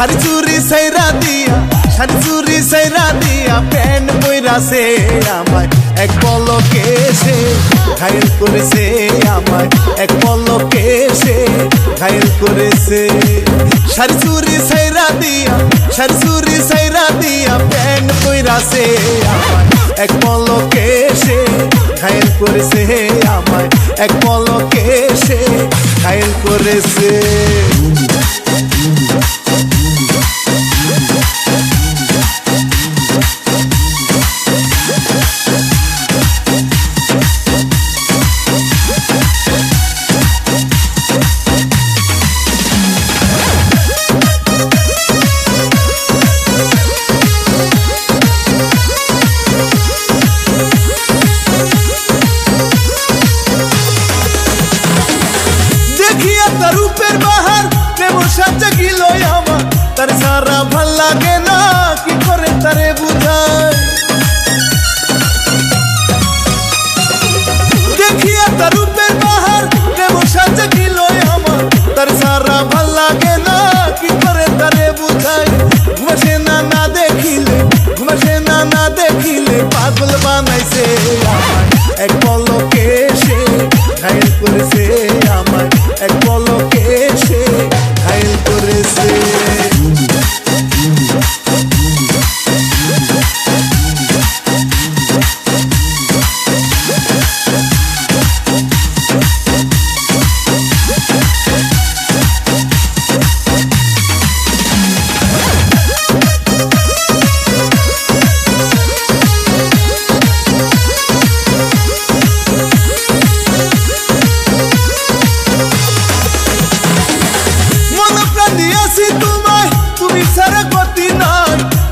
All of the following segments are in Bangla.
শাড়ি চুরি সাইরা দিয়া শাড়ি চুরি সাইরা দিয়া প্যান্ট পইরাছে আমায় এক পলকে সে ঘায়েল করেছে আমায় এক পলকে সে ঘায়েল করেছে শাড়ি চুরি সাইরা দিয়া শাড়ি চুরি সাইরা দিয়া প্যান্ট পইরাছে আমায় এক পলকে সে ঘায়েল করেছে আমায় এক পলকে সে ঘায়েল করেছে রূপের বাহার প্রেম সাজা গিল আমার তার সারা ভাল লাগে না কি করে তারে বুঝায় দেখিয়া তার রূপের বাহার প্রেম সাজা গিল আমার তার সারা ভাল লাগে না কি করে তারে বুঝায় ঘুমাসে না না দেখিলে ঘুমাসে না না দেখিলে পাগল বানাইছে আমায় এক পলকে সে ঘায়েল করেছে আমায় এক পলকে সে ঘায়েল করেছে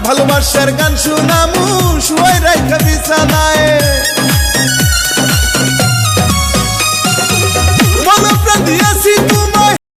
ভালোবাসার গান শুনামু শুয়াই রাইখা বিছানায়